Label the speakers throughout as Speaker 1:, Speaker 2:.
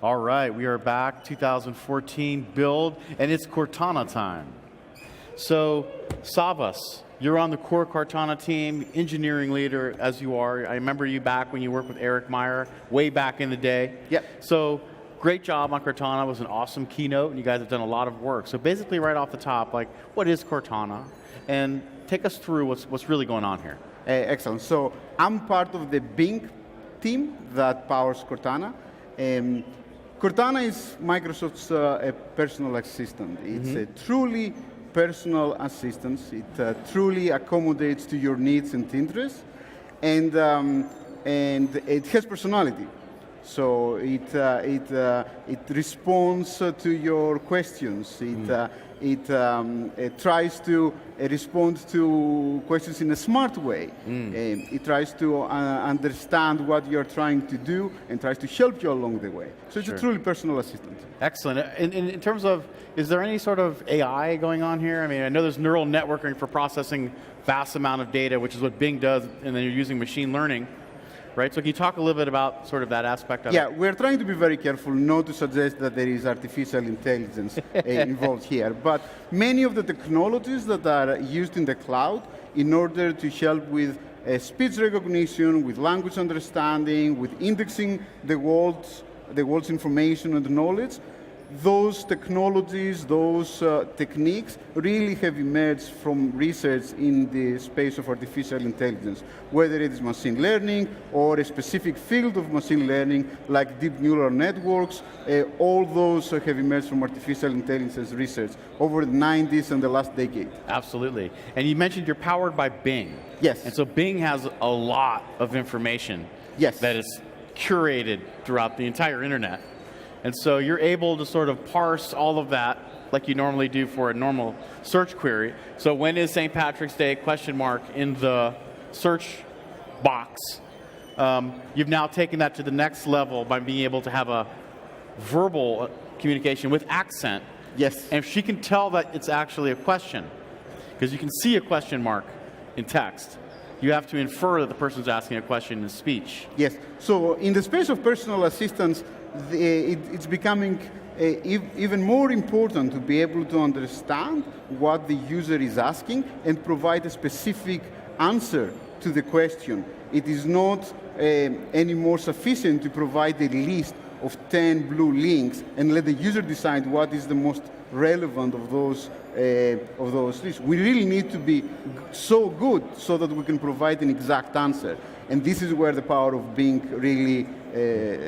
Speaker 1: All right, we are back, 2014 build, and it's Cortana time. So, Savas, you're on the core Cortana team, engineering leader as you are. I remember you back when you worked with Eric Meyer, way back in the day.
Speaker 2: Yep.
Speaker 1: So, great job on Cortana. It was an awesome keynote, and you guys have done a lot of work. So basically, right off the top, like, what is Cortana? And take us through what's really going on here.
Speaker 2: Excellent. So I'm part of the Bing team that powers Cortana. Cortana is Microsoft's personal assistant. It's a truly personal assistant. It truly accommodates to your needs and interests, and it has personality. So it responds to your questions. It tries to respond to questions in a smart way. It tries to understand what you're trying to do and tries to help you along the way. So it's a truly personal assistant.
Speaker 1: Excellent. In terms of, is there any sort of AI going on here? I mean, I know there's neural networking for processing vast amount of data, which is what Bing does, and then you're using machine learning. Right, so can you talk a little bit about sort of that aspect of it?
Speaker 2: Yeah, we're trying to be very careful not to suggest that there is artificial intelligence involved here, but many of the technologies that are used in the cloud in order to help with speech recognition, with language understanding, with indexing the world's information and knowledge, those technologies, those techniques really have emerged from research in the space of artificial intelligence, whether it is machine learning or a specific field of machine learning like deep neural networks. All those have emerged from artificial intelligence research over the 90s and the last decade.
Speaker 1: Absolutely. And you mentioned you're powered by Bing.
Speaker 2: Yes.
Speaker 1: And so Bing has a lot of information that is curated throughout the entire internet. And so you're able to sort of parse all of that like you normally do for a normal search query. So when is St. Patrick's Day, question mark, in the search box, you've now taken that to the next level by being able to have a verbal communication with accent.
Speaker 2: Yes.
Speaker 1: And if she can tell that it's actually a question, because you can see a question mark in text, you have to infer that the person's asking a question in speech.
Speaker 2: Yes. So in the space of personal assistance, it's becoming even more important to be able to understand what the user is asking and provide a specific answer to the question. It is not any more sufficient to provide a list of 10 blue links and let the user decide what is the most relevant of those lists. We really need to be so good so that we can provide an exact answer. And this is where the power of Bing really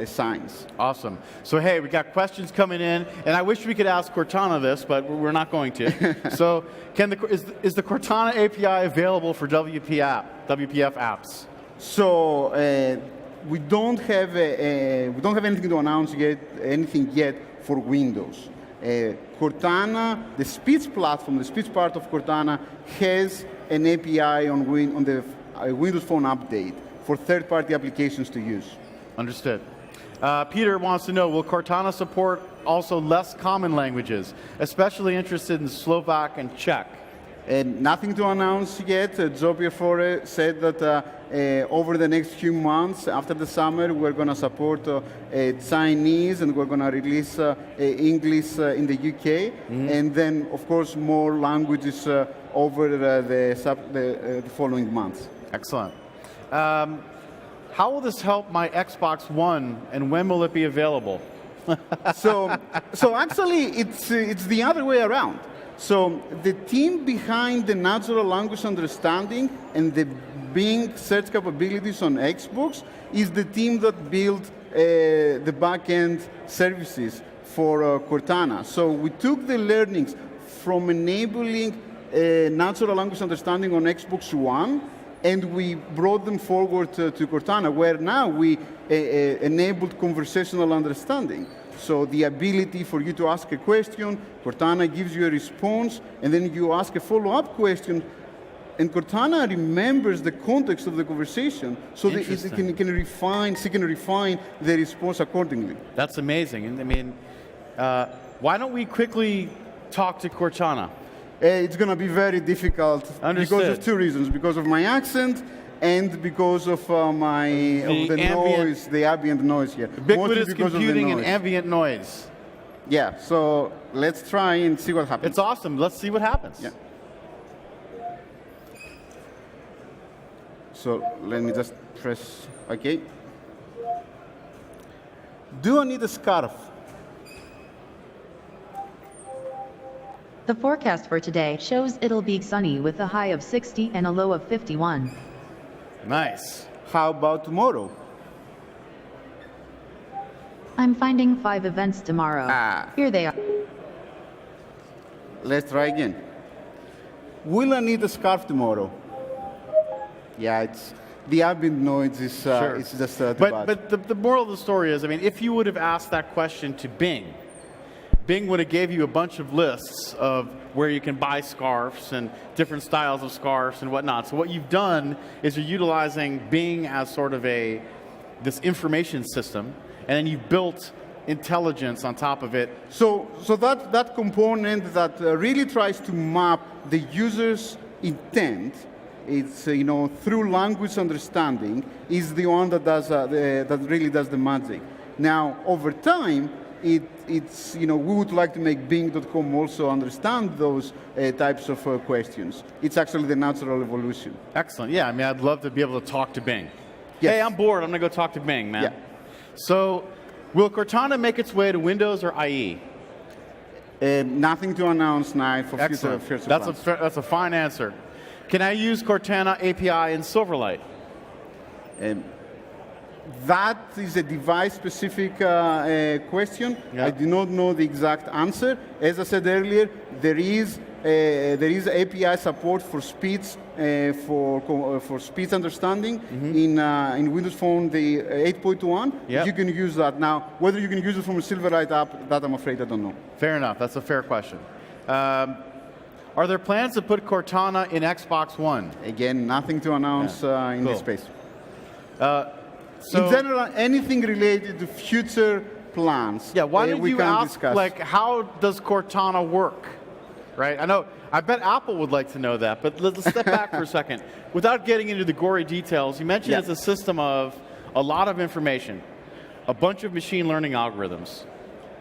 Speaker 2: shines.
Speaker 1: Awesome. So hey, we got questions coming in, and I wish we could ask Cortana this, but we're not going to. So is the Cortana API available for WPF apps?
Speaker 2: So we don't have anything to announce yet, for Windows. Cortana, the speech platform, the speech part of Cortana has an API on the Windows Phone update for third-party applications to use.
Speaker 1: Understood. Peter wants to know, will Cortana support also less common languages, especially interested in Slovak and Czech?
Speaker 2: Nothing to announce yet. Joe Pierfore said that over the next few months, after the summer, we're going to support Chinese, and we're going to release English in the UK, and then, of course, more languages over the following months.
Speaker 1: Excellent. How will this help my Xbox One, and when will it be available?
Speaker 2: So actually, it's the other way around. So the team behind the natural language understanding and the Bing search capabilities on Xbox is the team that built the back-end services for Cortana. So we took the learnings from enabling natural language understanding on Xbox One, and we brought them forward to Cortana, where now we enabled conversational understanding. So the ability for you to ask a question, Cortana gives you a response, and then you ask a follow-up question, and Cortana remembers the context of the conversation so that it can refine the response accordingly.
Speaker 1: That's amazing. And I mean, why don't we quickly talk to Cortana?
Speaker 2: It's going to be very difficult because of two reasons. Because of my accent and because of the noise, the ambient noise here.
Speaker 1: Ubiquitous computing and ambient noise.
Speaker 2: Yeah, so let's try and see what happens.
Speaker 1: It's awesome. Let's see what happens.
Speaker 2: Yeah. So let me just press OK. Do I need a scarf?
Speaker 3: The forecast for today shows it'll be sunny with a high of 60 and a low of 51.
Speaker 1: Nice.
Speaker 2: How about tomorrow?
Speaker 3: I'm finding 5 events tomorrow. Here they are.
Speaker 2: Let's try again. Will I need a scarf tomorrow? Yeah, it's the ambient noise is
Speaker 1: sure.
Speaker 2: It's just too
Speaker 1: bad.
Speaker 2: But
Speaker 1: the moral of the story is, I mean, if you would have asked that question to Bing, Bing would have gave you a bunch of lists of where you can buy scarves and different styles of scarves and whatnot. So what you've done is you're utilizing Bing as sort of this information system, and then you've built intelligence on top of it.
Speaker 2: So that component that really tries to map the user's intent, it's through language understanding, is the one that does that really does the magic. Now over time, it's we would like to make Bing.com also understand those types of questions. It's actually the natural evolution.
Speaker 1: Excellent. Yeah, I mean, I'd love to be able to talk to Bing.
Speaker 2: Yes.
Speaker 1: Hey, I'm bored. I'm going to go talk to Bing, man.
Speaker 2: Yeah.
Speaker 1: So, will Cortana make its way to Windows or IE?
Speaker 2: Nothing to announce now for future plans.
Speaker 1: That's a fine answer. Can I use Cortana API in Silverlight?
Speaker 2: That is a device-specific question.
Speaker 1: Yeah.
Speaker 2: I do not know the exact answer. As I said earlier, there is API support for speech for speech understanding in Windows Phone, the 8.1.
Speaker 1: Yep.
Speaker 2: You can use that now. Whether you can use it from a Silverlight app, that I'm afraid I don't know.
Speaker 1: Fair enough. That's a fair question. Are there plans to put Cortana in Xbox One?
Speaker 2: Again, nothing to announce in this space.
Speaker 1: So,
Speaker 2: in general, anything related to future plans.
Speaker 1: Yeah, why don't you ask,
Speaker 2: discuss.
Speaker 1: like, how does Cortana work? Right? I bet Apple would like to know that, but let's step back for a second. Without getting into the gory details, you mentioned it's a system of a lot of information, a bunch of machine learning algorithms,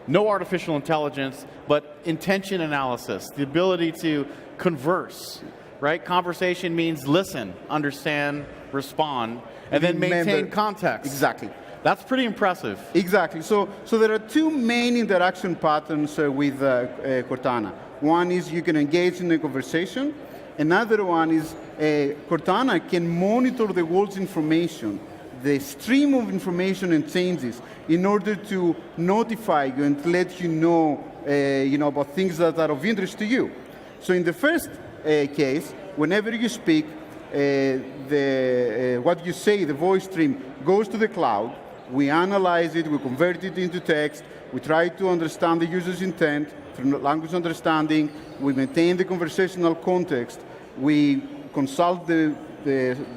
Speaker 1: no artificial intelligence, but intention analysis, the ability to converse, right? Conversation means listen, understand, respond, and then maintain context.
Speaker 2: Exactly.
Speaker 1: That's pretty impressive.
Speaker 2: Exactly. So there are two main interaction patterns with Cortana. One is you can engage in a conversation. Another one is Cortana can monitor the world's information, the stream of information and changes, in order to notify you and let you know, about things that are of interest to you. So in the first case, whenever you speak, what you say, the voice stream, goes to the cloud. We analyze it, we convert it into text, we try to understand the user's intent through language understanding, we maintain the conversational context, we consult the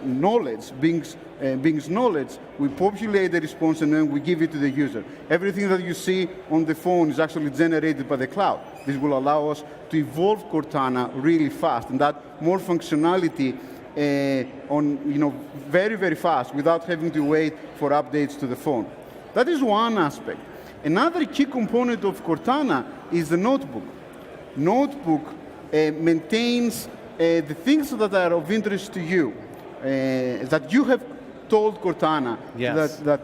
Speaker 2: knowledge, Bing's knowledge, we populate the response, and then we give it to the user. Everything that you see on the phone is actually generated by the cloud. This will allow us to evolve Cortana really fast, and that more functionality very, very fast without having to wait for updates to the phone. That is one aspect. Another key component of Cortana is the notebook. Notebook maintains the things that are of interest to you, that you have told Cortana that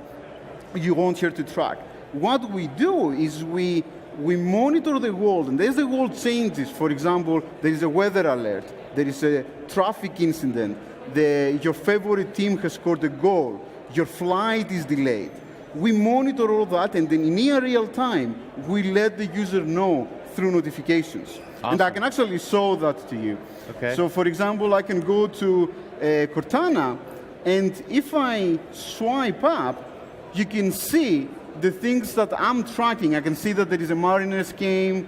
Speaker 2: you want her to track. What we do is we monitor the world, and as the world changes, for example, there is a weather alert, there is a traffic incident, your favorite team has scored a goal, your flight is delayed. We monitor all that, and then in near real time, we let the user know through notifications. Awesome. And I can actually show that to you.
Speaker 1: Okay.
Speaker 2: So for example, I can go to Cortana, and if I swipe up, you can see the things that I'm tracking. I can see that there is a Mariners game,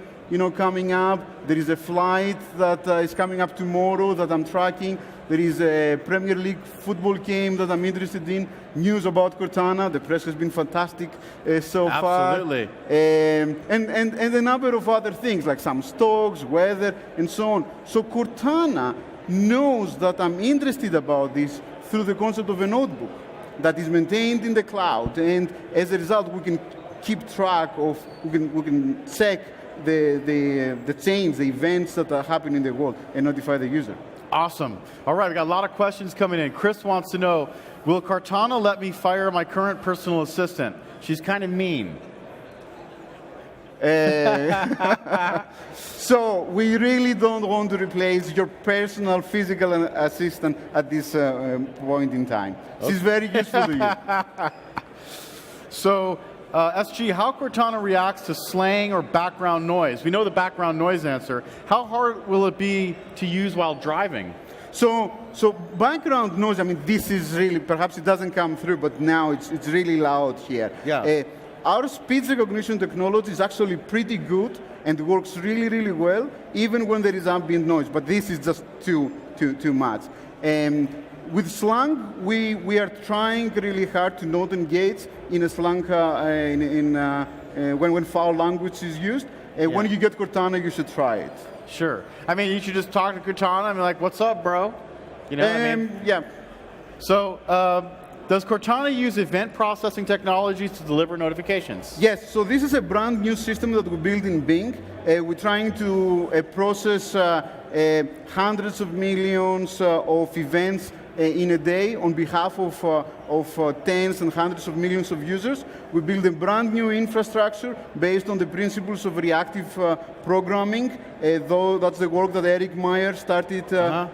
Speaker 2: coming up. There is a flight that is coming up tomorrow that I'm tracking. There is a Premier League football game that I'm interested in. News about Cortana. The press has been fantastic so far.
Speaker 1: Absolutely.
Speaker 2: And a number of other things, like some stocks, weather, and so on. So Cortana knows that I'm interested about this through the concept of a notebook that is maintained in the cloud, and as a result, we can keep track of, we can check the change, the events that are happening in the world, and notify the user.
Speaker 1: Awesome. All right, we got a lot of questions coming in. Chris wants to know, will Cortana let me fire my current personal assistant? She's kind of mean.
Speaker 2: So we really don't want to replace your personal physical assistant at this point in time. Okay. She's very useful to you.
Speaker 1: So, SG, how Cortana reacts to slang or background noise? We know the background noise answer. How hard will it be to use while driving?
Speaker 2: So background noise, I mean, this is really, perhaps it doesn't come through, but now it's really loud here.
Speaker 1: Yeah.
Speaker 2: Our speech recognition technology is actually pretty good and works really, really well, even when there is ambient noise. But this is just too much. With slang, we are trying really hard to not engage in a slang when foul language is used. When you get Cortana, you should try it.
Speaker 1: Sure. I mean, you should just talk to Cortana and be like, "What's up, bro?" You know what I mean?
Speaker 2: Yeah.
Speaker 1: So, does Cortana use event processing technologies to deliver notifications?
Speaker 2: Yes, so this is a brand new system that we built in Bing. We're trying to process hundreds of millions of events in a day on behalf of tens and hundreds of millions of users. We build a brand new infrastructure based on the principles of reactive programming, though that's the work that Eric Meyer started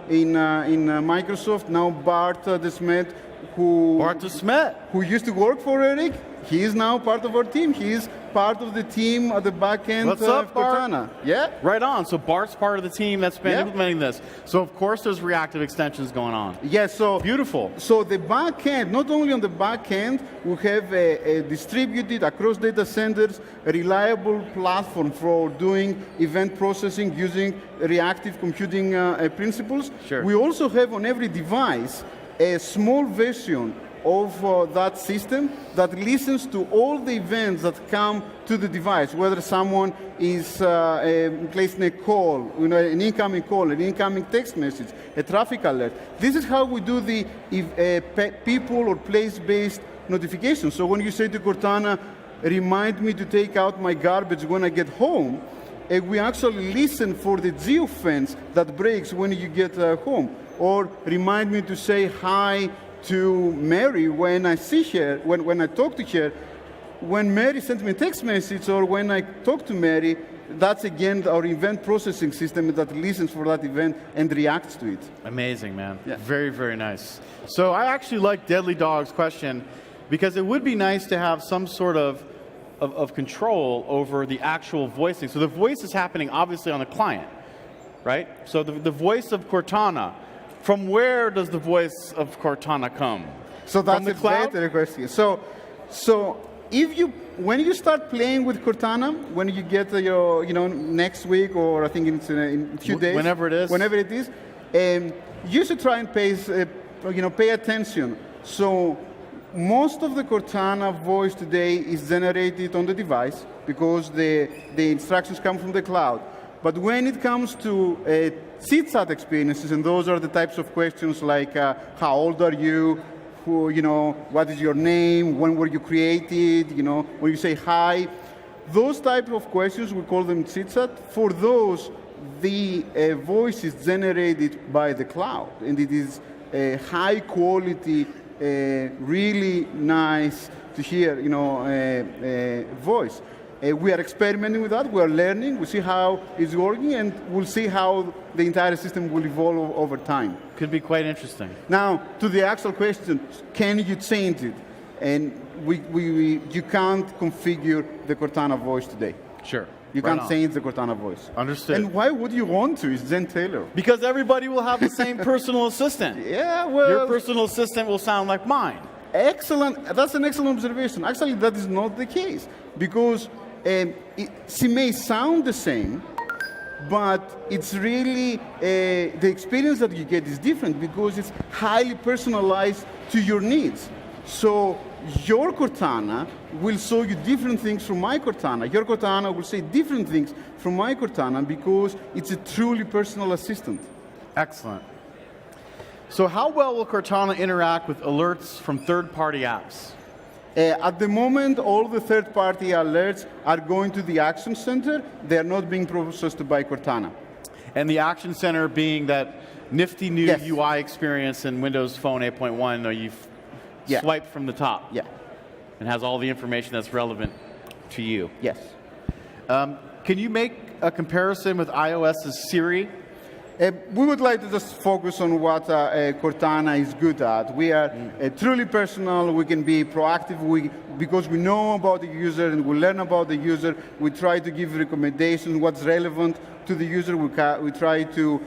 Speaker 2: in Microsoft. Now Bart Desmet, who used to work for Eric, he is now part of our team. He is part of the team at the back end
Speaker 1: of
Speaker 2: Cortana. Yeah.
Speaker 1: Right on. So Bart's part of the team that's been implementing this. So of course there's reactive extensions going on.
Speaker 2: Yes. So
Speaker 1: beautiful.
Speaker 2: So the back end, not only on the back end, we have a distributed across data centers, a reliable platform for doing event processing using reactive computing principles.
Speaker 1: Sure.
Speaker 2: We also have on every device a small version of that system that listens to all the events that come to the device, whether someone is placing a call, an incoming call, an incoming text message, a traffic alert. This is how we do the people or place-based notifications. So when you say to Cortana, remind me to take out my garbage when I get home, we actually listen for the geofence that breaks when you get home. Or remind me to say hi to Mary when I see her, when I talk to her. When Mary sends me a text message or when I talk to Mary, that's again our event processing system that listens for that event and reacts to it.
Speaker 1: Amazing, man.
Speaker 2: Yeah.
Speaker 1: Very, very nice. So I actually like Deadly Dog's question because it would be nice to have some sort of control over the actual voicing. So the voice is happening obviously on the client, right? So the voice of Cortana, from where does the voice of Cortana come?
Speaker 2: So that's
Speaker 1: a
Speaker 2: better question. So when you start playing with Cortana, when you get your, next week or I think it's in a few days,
Speaker 1: whenever it is,
Speaker 2: you should try and pay attention. So most of the Cortana voice today is generated on the device because the instructions come from the cloud. But when it comes to chit-chat experiences, and those are the types of questions like how old are you, what is your name, when were you created, when you say hi, those types of questions, we call them chit-chat. For those, the voice is generated by the cloud, and it is a high quality, really nice to hear, voice. We are experimenting with that. We are learning. We see how it's working, and we'll see how the entire system will evolve over time.
Speaker 1: Could be quite interesting.
Speaker 2: Now, to the actual question, can you change it? And you can't configure the Cortana voice today.
Speaker 1: Sure.
Speaker 2: You can't change the Cortana voice.
Speaker 1: Understood.
Speaker 2: And why would you want to? It's Jen Taylor.
Speaker 1: Because everybody will have the same personal assistant.
Speaker 2: Yeah, well...
Speaker 1: Your personal assistant will sound like mine.
Speaker 2: Excellent. That's an excellent observation. Actually, that is not the case. Because she may sound the same, but it's really, the experience that you get is different because it's highly personalized to your needs. So your Cortana will show you different things from my Cortana. Your Cortana will say different things from my Cortana because it's a truly personal assistant.
Speaker 1: Excellent. So how well will Cortana interact with alerts from third-party apps?
Speaker 2: At the moment, all the third-party alerts are going to the Action Center. They are not being processed by Cortana.
Speaker 1: And the Action Center being that nifty new
Speaker 2: Yes.
Speaker 1: UI experience in Windows Phone 8.1, where you swipe from the top.
Speaker 2: Yeah.
Speaker 1: And has all the information that's relevant to you.
Speaker 2: Yes.
Speaker 1: Can you make a comparison with iOS's Siri?
Speaker 2: We would like to just focus on what Cortana is good at. We are truly personal. We can be proactive. Because we know about the user and we learn about the user, we try to give recommendations, what's relevant to the user. We try to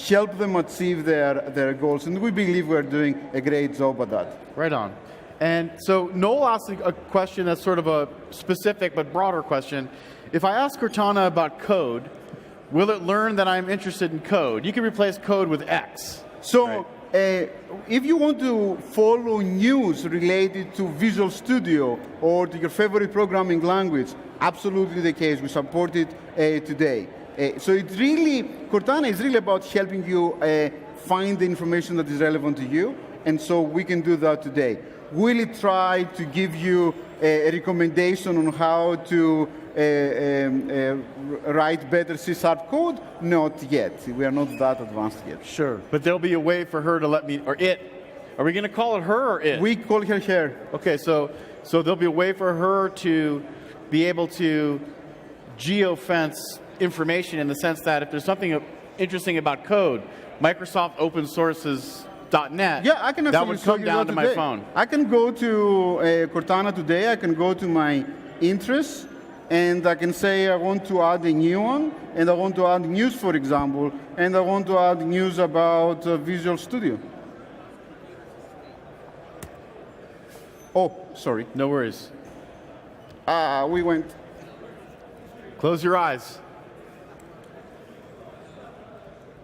Speaker 2: help them achieve their goals. And we believe we're doing a great job at that.
Speaker 1: Right on. And so Noel asked a question that's sort of a specific but broader question. If I ask Cortana about code, will it learn that I'm interested in code? You can replace code with X.
Speaker 2: So
Speaker 1: right?
Speaker 2: if you want to follow news related to Visual Studio or to your favorite programming language, absolutely the case. We support it today. So Cortana is really about helping you find the information that is relevant to you, and so we can do that today. Will it try to give you a recommendation on how to write better C# code? Not yet. We are not that advanced yet.
Speaker 1: Sure. But there'll be a way for her to let me, or it. Are we going to call it her or it?
Speaker 2: We call her her.
Speaker 1: Okay, so there'll be a way for her to be able to geofence information in the sense that if there's something interesting about code, Microsoft open sources .NET,
Speaker 2: yeah, I can
Speaker 1: that would come down to my phone.
Speaker 2: I can go to Cortana today. I can go to my interests, and I can say I want to add a new one, and I want to add news, for example, and I want to add news about Visual Studio. Oh, sorry.
Speaker 1: No worries.
Speaker 2: We went.
Speaker 1: Close your eyes.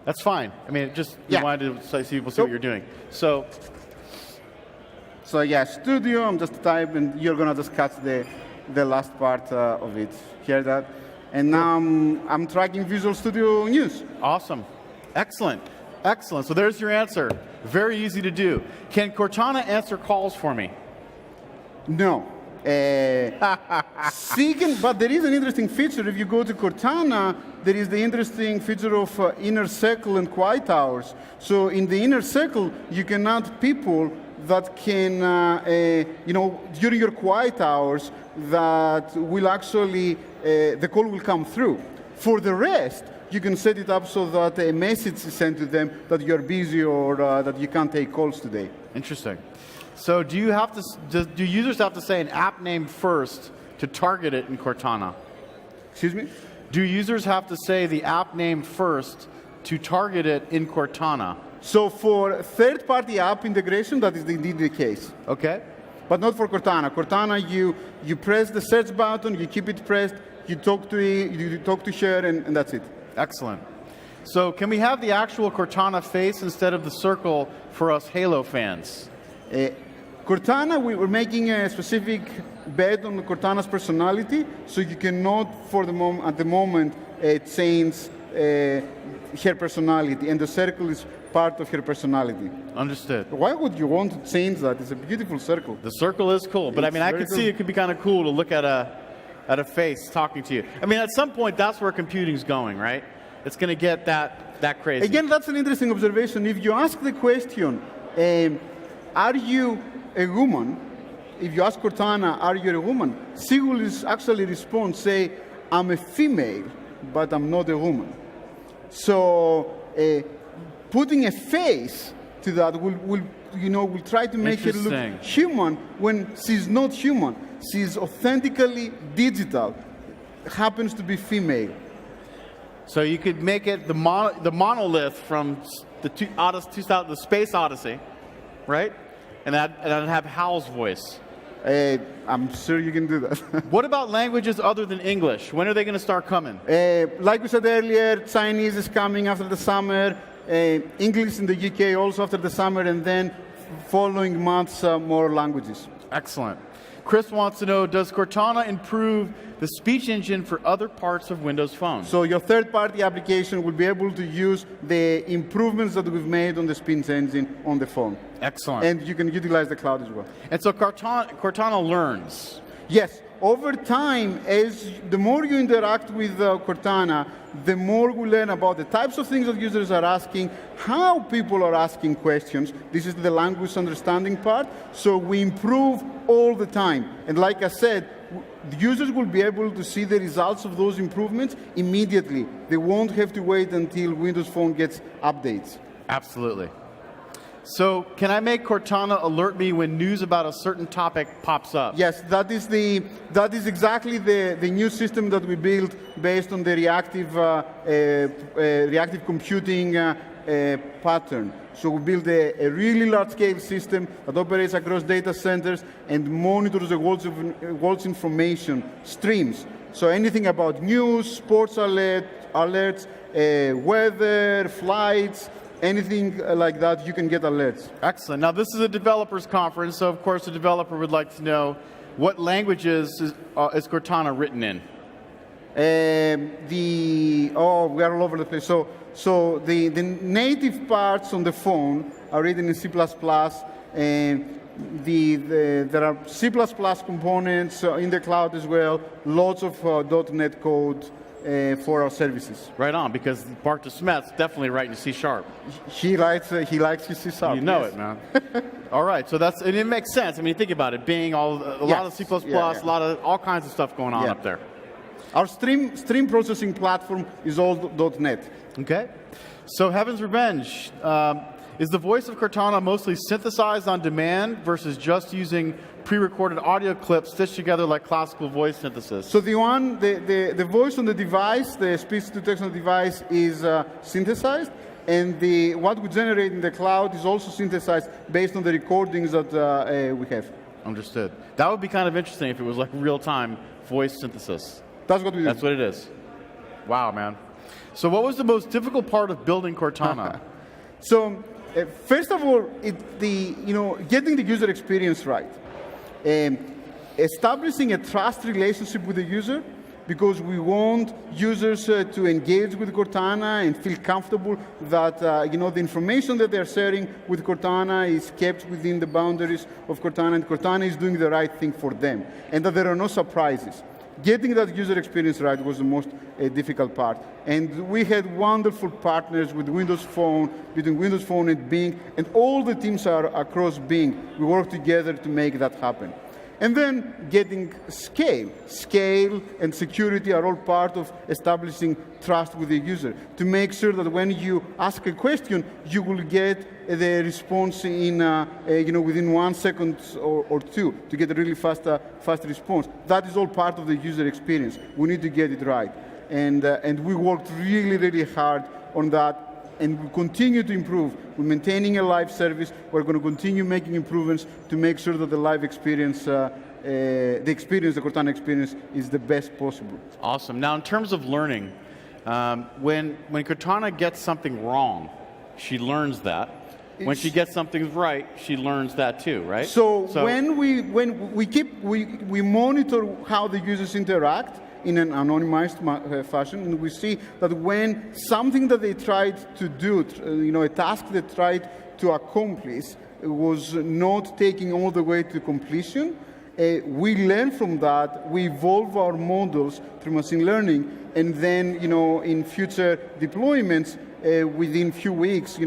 Speaker 1: That's fine. I mean, just you wanted to see people see what you're doing. So
Speaker 2: yeah, Studio. I'm just typing. You're gonna just catch the last part of it. Hear that? And now I'm tracking Visual Studio news.
Speaker 1: Awesome. Excellent. Excellent. So there's your answer. Very easy to do. Can Cortana answer calls for me?
Speaker 2: No. But there is an interesting feature. If you go to Cortana, there is the interesting feature of inner circle and quiet hours. So in the inner circle, you can add people that can, during your quiet hours, that will actually, the call will come through. For the rest, you can set it up so that a message is sent to them that you're busy or that you can't take calls today.
Speaker 1: Interesting. So do users have to say an app name first to target it in Cortana?
Speaker 2: Excuse me?
Speaker 1: Do users have to say the app name first to target it in Cortana?
Speaker 2: So for third-party app integration, that is indeed the case.
Speaker 1: Okay.
Speaker 2: But not for Cortana. Cortana, you press the search button, you keep it pressed, you talk to it, you talk to share, and that's it.
Speaker 1: Excellent. So can we have the actual Cortana face instead of the circle for us Halo fans?
Speaker 2: Cortana, we're making a specific bet on Cortana's personality, so you cannot, at the moment, change her personality, and the circle is part of her personality.
Speaker 1: Understood.
Speaker 2: Why would you want to change that? It's a beautiful circle.
Speaker 1: The circle is cool, but I mean, I could see it could be kind of cool to look at a face talking to you. I mean, at some point, that's where computing's going, right? It's going to get that crazy.
Speaker 2: Again, that's an interesting observation. If you ask the question, are you a woman? If you ask Cortana, are you a woman? She will actually respond, say, I'm a female, but I'm not a woman. So putting a face to that will try to make her look human when she's not human. She's authentically digital, happens to be female.
Speaker 1: So you could make it the monolith from the Space Odyssey, right? And that'd have Hal's voice.
Speaker 2: I'm sure you can do that.
Speaker 1: What about languages other than English? When are they going to start coming?
Speaker 2: Like we said earlier, Chinese is coming after the summer, English in the UK also after the summer, and then following months, more languages.
Speaker 1: Excellent. Chris wants to know, does Cortana improve the speech engine for other parts of Windows Phone?
Speaker 2: So your third-party application will be able to use the improvements that we've made on the speech engine on the phone.
Speaker 1: Excellent.
Speaker 2: And you can utilize the cloud as well.
Speaker 1: And so Cortana learns.
Speaker 2: Yes. Over time, the more you interact with Cortana, the more we learn about the types of things that users are asking, how people are asking questions. This is the language understanding part. So we improve all the time. And like I said, the users will be able to see the results of those improvements immediately. They won't have to wait until Windows Phone gets updates.
Speaker 1: Absolutely. So can I make Cortana alert me when news about a certain topic pops up?
Speaker 2: Yes, that is exactly the new system that we built based on the reactive computing pattern. So we built a really large-scale system that operates across data centers and monitors the world's information streams. So anything about news, sports alerts, weather, flights, anything like that, you can get alerts.
Speaker 1: Excellent. Now, this is a developers conference, so of course, the developer would like to know what languages is Cortana written in?
Speaker 2: We are all over the place. So the native parts on the phone are written in C++. And there are C++ components in the cloud as well. Lots of .NET code for our services.
Speaker 1: Right on, because Bart de Smet's definitely writing C#.
Speaker 2: He likes his C#.
Speaker 1: You know it, man. All right, so and it makes sense. I mean, think about it, being a lot of C++, a lot of all kinds of stuff going on up there.
Speaker 2: Our stream processing platform is all .NET.
Speaker 1: Okay. So Heaven's Revenge. Is the voice of Cortana mostly synthesized on demand versus just using pre-recorded audio clips stitched together like classical voice synthesis?
Speaker 2: So the voice on the device, the speech-to-text on the device is synthesized, and what we generate in the cloud is also synthesized based on the recordings that we have.
Speaker 1: Understood. That would be kind of interesting if it was like real-time voice synthesis.
Speaker 2: That's what we do.
Speaker 1: That's what it is. Wow, man. So what was the most difficult part of building Cortana?
Speaker 2: So first of all, getting the user experience right. Establishing a trust relationship with the user, because we want users to engage with Cortana and feel comfortable that the information that they're sharing with Cortana is kept within the boundaries of Cortana, and Cortana is doing the right thing for them, and that there are no surprises. Getting that user experience right was the most difficult part. And we had wonderful partners with Windows Phone, between Windows Phone and Bing, and all the teams are across Bing. We work together to make that happen. And then getting scale. Scale and security are all part of establishing trust with the user, to make sure that when you ask a question, you will get the response in within 1 second or two, to get a really fast response. That is all part of the user experience. We need to get it right. And we worked really, really hard on that, and we continue to improve. We're maintaining a live service. We're going to continue making improvements to make sure that the live experience, the Cortana experience, is the best possible.
Speaker 1: Awesome. Now, in terms of learning, when Cortana gets something wrong, she learns that. When she gets something right, she learns that too, right?
Speaker 2: So when we monitor how the users interact in an anonymized fashion, and we see that when something that they tried to do, a task they tried to accomplish, was not taking all the way to completion, we learn from that, we evolve our models through machine learning, and then, in future deployments, within few weeks,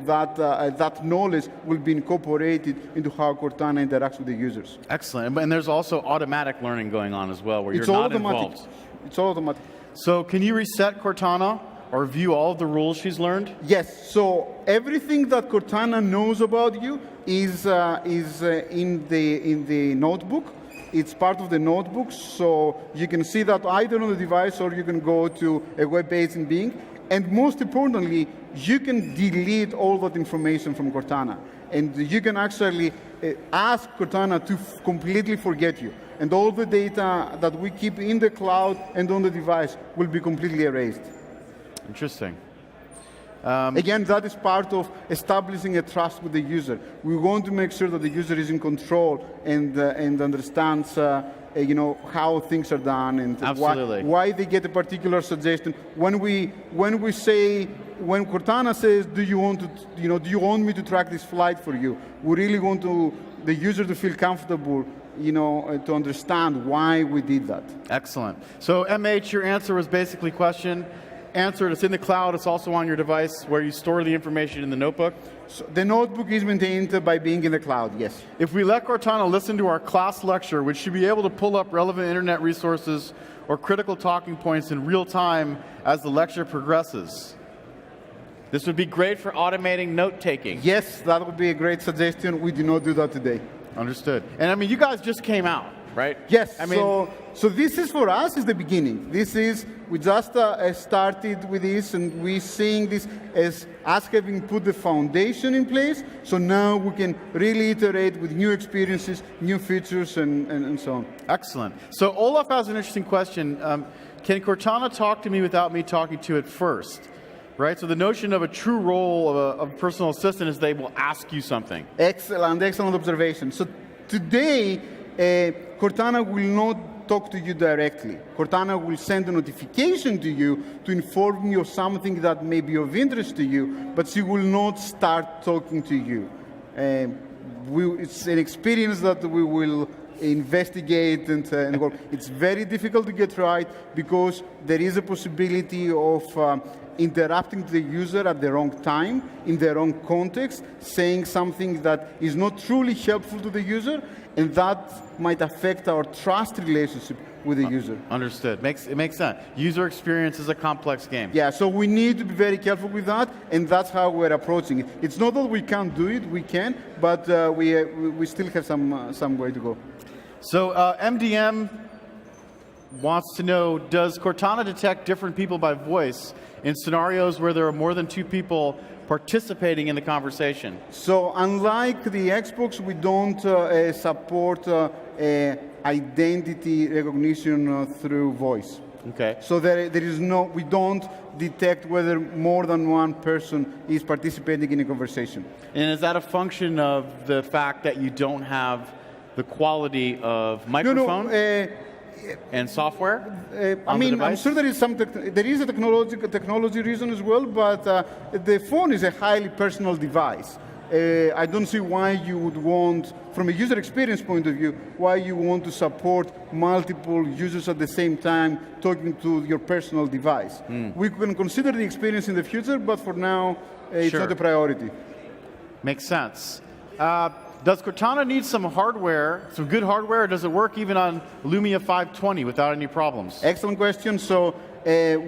Speaker 2: that knowledge will be incorporated into how Cortana interacts with the users.
Speaker 1: Excellent. And there's also automatic learning going on as well, where you're not involved.
Speaker 2: It's all automatic.
Speaker 1: So can you reset Cortana or view all of the rules she's learned?
Speaker 2: Yes. So everything that Cortana knows about you is in the notebook. It's part of the notebook, so you can see that either on the device or you can go to a web page in Bing. And most importantly, you can delete all that information from Cortana. And you can actually ask Cortana to completely forget you. And all the data that we keep in the cloud and on the device will be completely erased.
Speaker 1: Interesting.
Speaker 2: Again, that is part of establishing a trust with the user. We want to make sure that the user is in control and understands how things are done and why they get a particular suggestion. When Cortana says, do you want me to track this flight for you? We really want the user to feel comfortable, to understand why we did that.
Speaker 1: Excellent. So MH, your answer was basically answered. It's in the cloud. It's also on your device where you store the information in the notebook.
Speaker 2: So the notebook is maintained by being in the cloud, yes.
Speaker 1: If we let Cortana listen to our class lecture, would she be able to pull up relevant internet resources or critical talking points in real time as the lecture progresses? This would be great for automating note-taking.
Speaker 2: Yes, that would be a great suggestion. We do not do that today.
Speaker 1: Understood. And I mean, you guys just came out, right?
Speaker 2: Yes. So this is for us is the beginning. We just started with this, and we're seeing this as us having put the foundation in place. So now we can really iterate with new experiences, new features, and so on.
Speaker 1: Excellent. So Olaf has an interesting question. Can Cortana talk to me without me talking to it first? Right? So the notion of a true role of a personal assistant is they will ask you something.
Speaker 2: Excellent observation. So today, Cortana will not talk to you directly. Cortana will send a notification to you to inform you of something that may be of interest to you, but she will not start talking to you. It's an experience that we will investigate and work. It's very difficult to get right because there is a possibility of interrupting the user at the wrong time, in the wrong context, saying something that is not truly helpful to the user, and that might affect our trust relationship with the user.
Speaker 1: Understood. It makes sense. User experience is a complex game.
Speaker 2: Yeah, so we need to be very careful with that, and that's how we're approaching it. It's not that we can't do it, we can, but we still have some way to go.
Speaker 1: So MDM wants to know, does Cortana detect different people by voice in scenarios where there are more than two people participating in the conversation?
Speaker 2: So unlike the Xbox, we don't support identity recognition through voice.
Speaker 1: Okay.
Speaker 2: So we don't detect whether more than one person is participating in a conversation.
Speaker 1: And is that a function of the fact that you don't have the quality of microphone? And software?
Speaker 2: I'm sure there is a technology reason as well, but the phone is a highly personal device. I don't see why you would want, from a user experience point of view, why you want to support multiple users at the same time talking to your personal device. We can consider the experience in the future, but for now, it's not a priority.
Speaker 1: Makes sense. Does Cortana need some hardware, some good hardware, or does it work even on Lumia 520 without any problems?
Speaker 2: Excellent question. So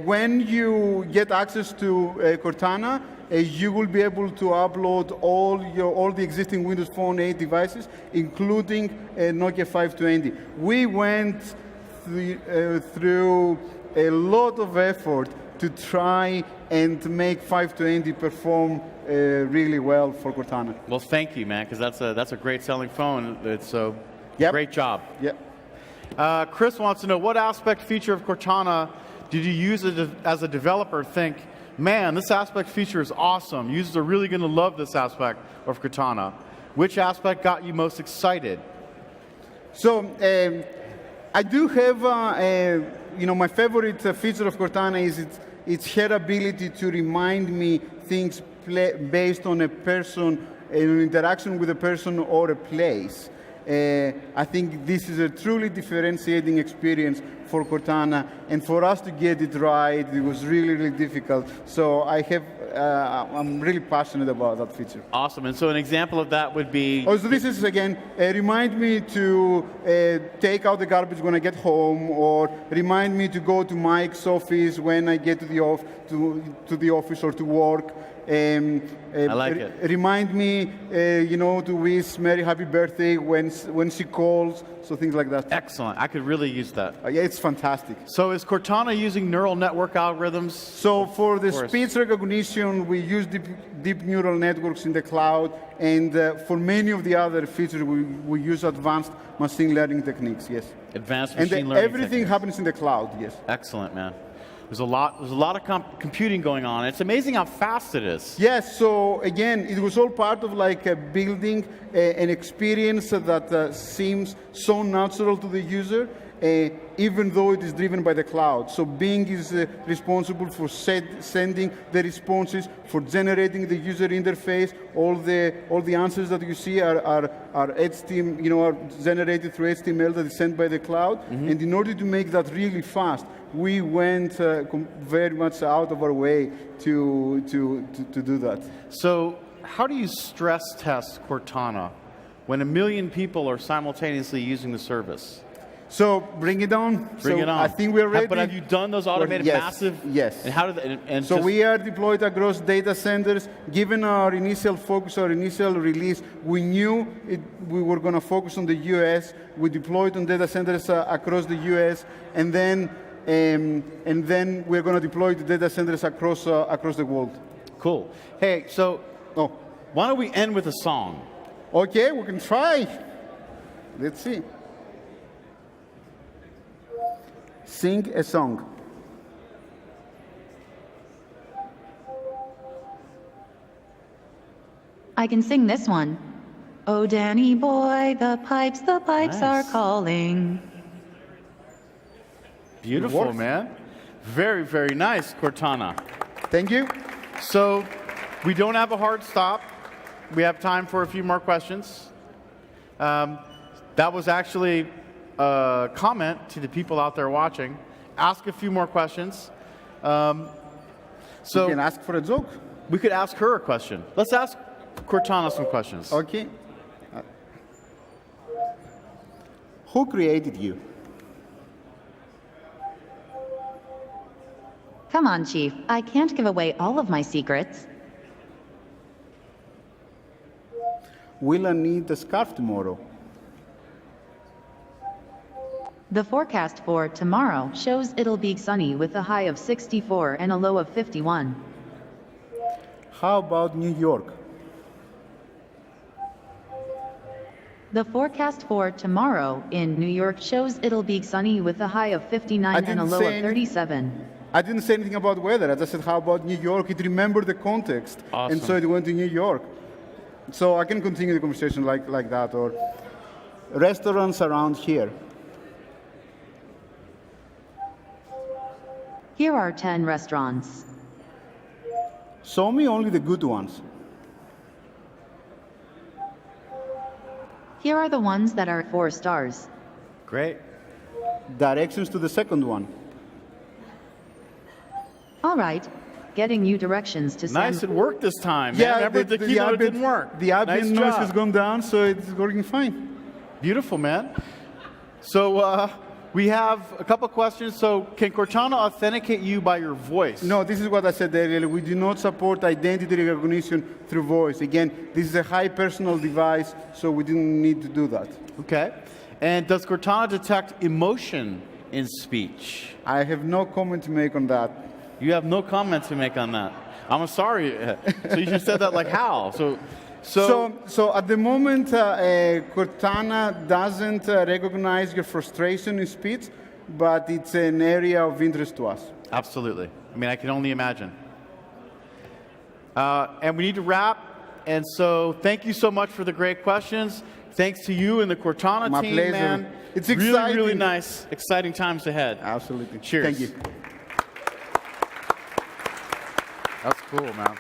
Speaker 2: when you get access to Cortana, you will be able to upload all the existing Windows Phone 8 devices, including Nokia 520. We went through a lot of effort to try and make 520 perform really well for Cortana.
Speaker 1: Well, thank you, man, because that's a great selling phone. It's a great job.
Speaker 2: Yep.
Speaker 1: Chris wants to know, what aspect feature of Cortana did you use as a developer think, man, this aspect feature is awesome. Users are really going to love this aspect of Cortana. Which aspect got you most excited?
Speaker 2: So I do have, my favorite feature of Cortana is its her ability to remind me things based on a person, an interaction with a person or a place. I think this is a truly differentiating experience for Cortana, and for us to get it right, it was really, really difficult. So I'm really passionate about that feature.
Speaker 1: Awesome. And so an example of that would be...
Speaker 2: So this is, again, remind me to take out the garbage when I get home, or remind me to go to Mike's office when I get to the office or to work.
Speaker 1: I like it.
Speaker 2: Remind me, to wish Mary happy birthday when she calls, so things like that.
Speaker 1: Excellent. I could really use that.
Speaker 2: Yeah, it's fantastic.
Speaker 1: So is Cortana using neural network algorithms?
Speaker 2: So for the speech recognition, we use deep neural networks in the cloud, and for many of the other features, we use advanced machine learning techniques, yes.
Speaker 1: Advanced machine learning
Speaker 2: everything
Speaker 1: techniques.
Speaker 2: happens in the cloud, yes.
Speaker 1: Excellent, man. There's a lot of computing going on. It's amazing how fast it is.
Speaker 2: Yes, so again, it was all part of like building an experience that seems so natural to the user, even though it is driven by the cloud. So Bing is responsible for sending the responses, for generating the user interface. All the answers that you see are HTML, are generated through HTML that is sent by the cloud. And in order to make that really fast, we went very much out of our way to do that.
Speaker 1: So how do you stress test Cortana when 1 million people are simultaneously using the service?
Speaker 2: So bring it on.
Speaker 1: Bring it on.
Speaker 2: I think we're ready.
Speaker 1: But have you done those automated massive?
Speaker 2: Yes.
Speaker 1: And how did and
Speaker 2: so we are deployed across data centers. Given our initial focus, our initial release, we knew we were going to focus on the US. We deployed on data centers across the US, and then we're going to deploy the data centers across the world.
Speaker 1: Cool. Hey, so why don't we end with a song?
Speaker 2: Okay, we can try. Let's see. Sing a song.
Speaker 3: I can sing this one. Oh, Danny boy, the pipes
Speaker 1: Nice.
Speaker 3: are calling.
Speaker 1: Beautiful, man. Very, very nice, Cortana.
Speaker 2: Thank you.
Speaker 1: So we don't have a hard stop. We have time for a few more questions. That was actually a comment to the people out there watching. Ask a few more questions.
Speaker 2: So you can ask for a joke.
Speaker 1: We could ask her a question. Let's ask Cortana some questions.
Speaker 2: Okay. Who created you?
Speaker 3: Come on, Chief. I can't give away all of my secrets.
Speaker 2: Will I need a scarf tomorrow?
Speaker 3: The forecast for tomorrow shows it'll be sunny with a high of 64 and a low of 51.
Speaker 2: How about New York?
Speaker 3: The forecast for tomorrow in New York shows it'll be sunny with a high of 59 and a low of 37.
Speaker 2: I didn't say anything about weather. I just said, how about New York? It remembered the context.
Speaker 1: Awesome.
Speaker 2: And so it went to New York. So I can continue the conversation like that. Or restaurants around here.
Speaker 3: Here are 10 restaurants.
Speaker 2: Show me only the good ones.
Speaker 3: Here are the ones that are 4 stars.
Speaker 1: Great.
Speaker 2: Directions to the second one.
Speaker 3: All right, getting you directions to
Speaker 1: Nice, it worked this time. Man.
Speaker 2: Yeah,
Speaker 1: Remember the keynote didn't work.
Speaker 2: The ambient
Speaker 1: Nice
Speaker 2: noise
Speaker 1: job.
Speaker 2: has gone down, so it's working fine.
Speaker 1: Beautiful, man. So we have a couple questions. So can Cortana authenticate you by your voice?
Speaker 2: No, this is what I said earlier. We do not support identity recognition through voice. Again, this is a high personal device, so we didn't need to do that.
Speaker 1: Okay. And does Cortana detect emotion in speech?
Speaker 2: I have no comment to make on that.
Speaker 1: You have no comment to make on that. I'm sorry. So you just said that like how? So
Speaker 2: at the moment, Cortana doesn't recognize your frustration in speech, but it's an area of interest to us.
Speaker 1: Absolutely. I mean, I can only imagine. And we need to wrap. And so thank you so much for the great questions. Thanks to you and the Cortana
Speaker 2: My
Speaker 1: team,
Speaker 2: pleasure.
Speaker 1: man.
Speaker 2: It's
Speaker 1: really,
Speaker 2: exciting.
Speaker 1: really nice. Exciting times ahead.
Speaker 2: Absolutely.
Speaker 1: Cheers.
Speaker 2: Thank you.
Speaker 1: That's cool, man.